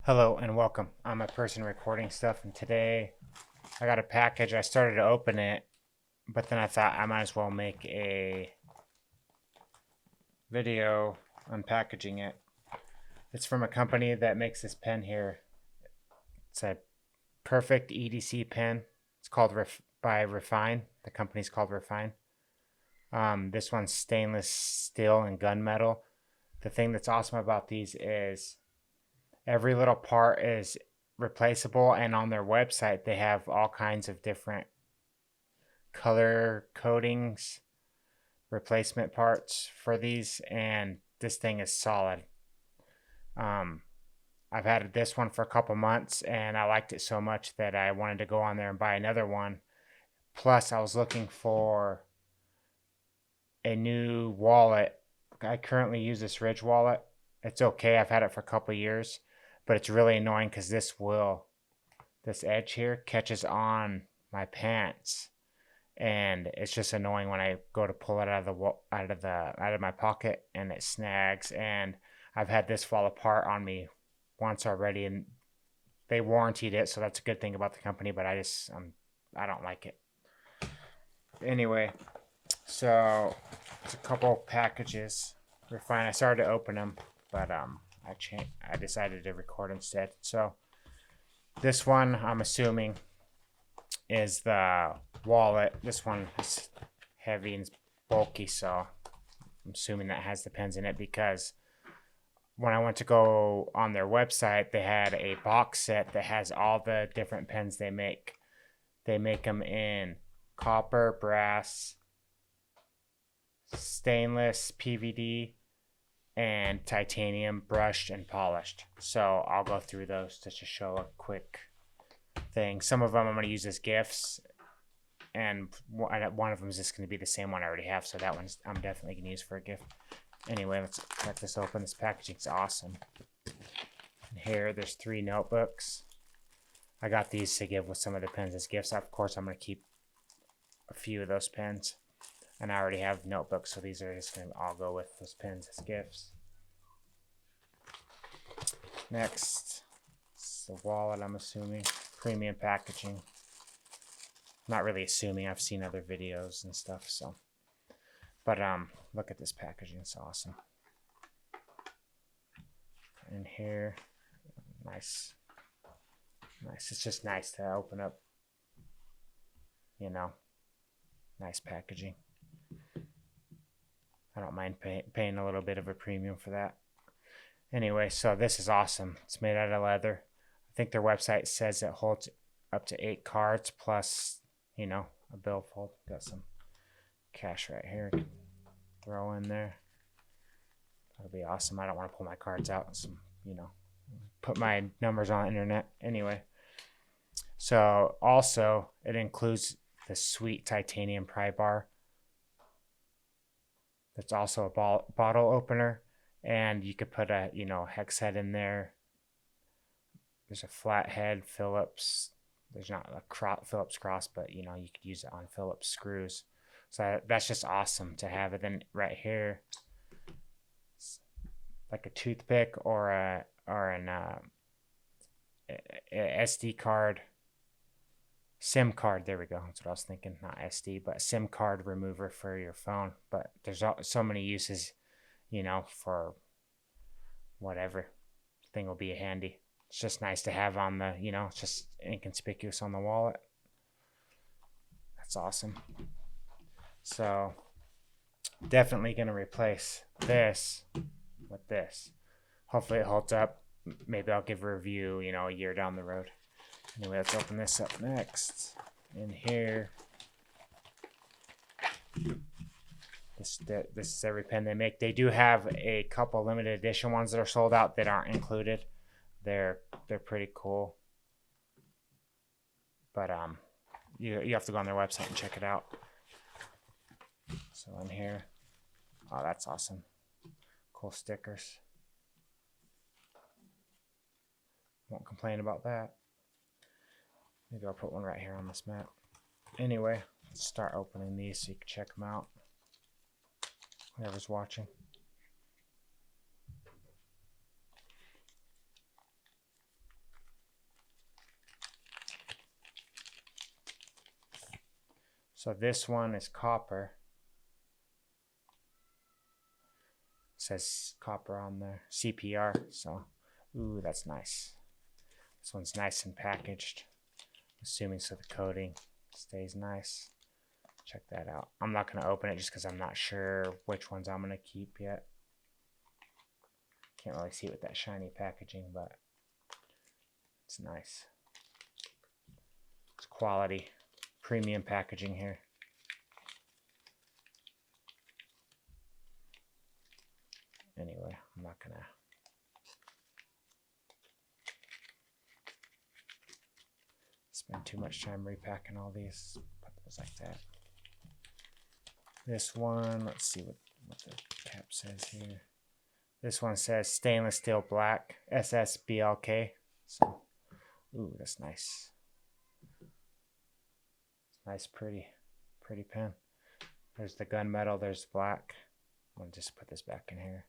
Hello and welcome. I'm a person recording stuff, and today I got a package. I started to open it, but then I thought I might as well make a video unpackaging it. It's from a company that makes this pen here. It's a perfect EDC pen. It's called by Refyne. The company's called Refyne. This one's stainless steel and gunmetal. The thing that's awesome about these is every little part is replaceable, and on their website they have all kinds of different color coatings, replacement parts for these, and this thing is solid. I've had this one for a couple months and I liked it so much that I wanted to go on there and buy another one. Plus I was looking for a new wallet. I currently use this Ridge wallet. It's okay, I've had it for a couple years, but it's really annoying because this edge here catches on my pants, and it's just annoying when I go to pull it out of my pocket and it snags. And I've had this fall apart on me once already, and they warranted it, so that's a good thing about the company. But I don't like it. Anyway, so it's a couple packages. Refyne. I started to open them, but I decided to record instead. So this one, I'm assuming, is the wallet. This one is heavy and bulky, so I'm assuming that has the pens in it, because when I went to go on their website, they had a box set that has all the different pens they make. They make them in copper, brass, stainless, PVD, and titanium, brushed and polished. So I'll go through those to just show a quick thing. Some of them I'm going to use as gifts, and one of them is just going to be the same one I already have, so that one's I'm definitely going to use for a gift. Anyway, let's cut this open. This packaging's awesome. And here, there's 3 notebooks. I got these to give with some of the pens as gifts. Of course, I'm going to keep a few of those pens. And I already have notebooks, so these are just going to all go with those pens as gifts. Next, it's the wallet, I'm assuming. Premium packaging. Not really assuming. I've seen other videos and stuff, so. But look at this packaging. It's awesome. And here, nice. It's just nice to open up. You know, nice packaging. I don't mind paying a little bit of a premium for that. Anyway, so this is awesome. It's made out of leather. I think their website says it holds up to 8 cards plus, a billfold. Got some cash right here. Throw in there. That'll be awesome. I don't want to pull my cards out. Put my numbers on the internet. Anyway, so also it includes the sweet titanium pry bar. That's also a bottle opener, and you could put a hex head in there. There's a flat head Phillips. There's not a Phillips cross, but you could use it on Phillips screws. So that's just awesome to have it. Then right here, like a toothpick or an SD card. SIM card, there we go. That's what I was thinking. Not SD, but SIM card remover for your phone. But there's so many uses, for whatever. Thing will be handy. It's just nice to have on the, it's just inconspicuous on the wallet. That's awesome. So, definitely going to replace this with this. Hopefully it holds up. Maybe I'll give a review, a year down the road. Anyway, let's open this up next. In here, this is every pen they make. They do have a couple limited edition ones that are sold out that aren't included. They're pretty cool. But you have to go on their website and check it out. So in here, oh, that's awesome. Cool stickers. Won't complain about that. Maybe I'll put one right here on this mat. Anyway, let's start opening these so you can check them out. Whoever's watching. So this one is copper. It says copper on there, CPR. So, ooh, that's nice. This one's nice and packaged, assuming so the coating stays nice. Check that out. I'm not going to open it just because I'm not sure which ones I'm going to keep yet. Can't really see it with that shiny packaging, but it's nice. It's quality, premium packaging here. Anyway, I'm not going to spend too much time repacking all these. Put those like that. This one, let's see what the cap says here. This one says stainless steel black, SSBLK. So, ooh, that's nice. Nice, pretty pen. There's the gunmetal, there's black. I'm gonna just put this back in here.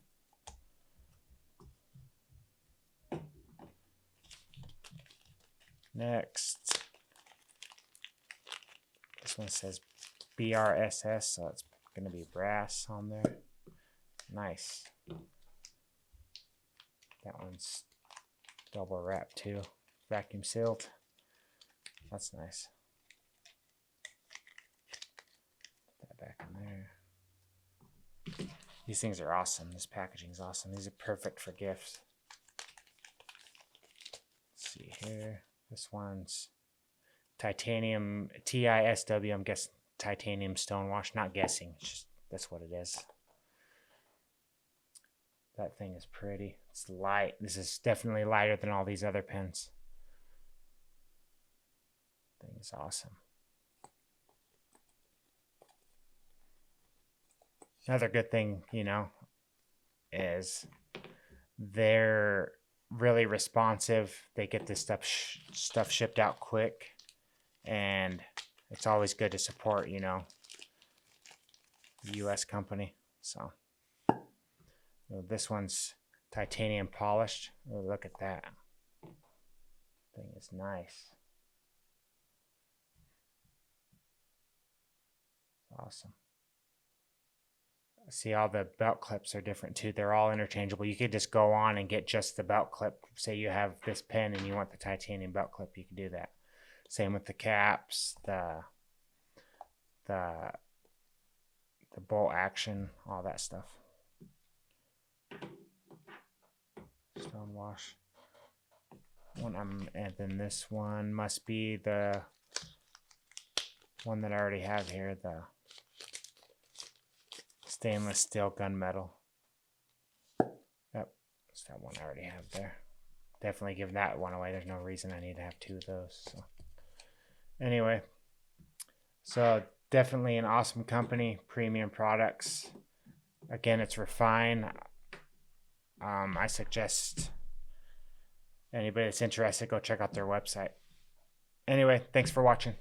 Next, this one says BRSS, so it's going to be brass on there. Nice. That one's double wrapped too, vacuum sealed. That's nice. Put that back in there. These things are awesome. This packaging is awesome. These are perfect for gifts. Let's see here. This one's titanium TISW. I'm guessing titanium stonewash. Not guessing. It's just that's what it is. That thing is pretty. It's light. This is definitely lighter than all these other pens. Thing is awesome. Another good thing, you know, is they're really responsive. They get this stuff shipped out quick, and it's always good to support, you know, the U.S. company. So, you know, this one's titanium polished. Oh, look at that. Thing is nice. Awesome. See, all the belt clips are different too. They're all interchangeable. You could just go on and get just the belt clip. Say you have this pen and you want the titanium belt clip, you can do that. Same with the caps, the bolt action, all that stuff. Stonewash. And then this one must be the one that I already have here, the stainless steel gunmetal. Yep, that's that one I already have there. Definitely give that one away. There's no reason I need to have two of those. So anyway, so definitely an awesome company, premium products. Again, it's Refyne. I suggest anybody that's interested, go check out their website. Anyway, thanks for watching.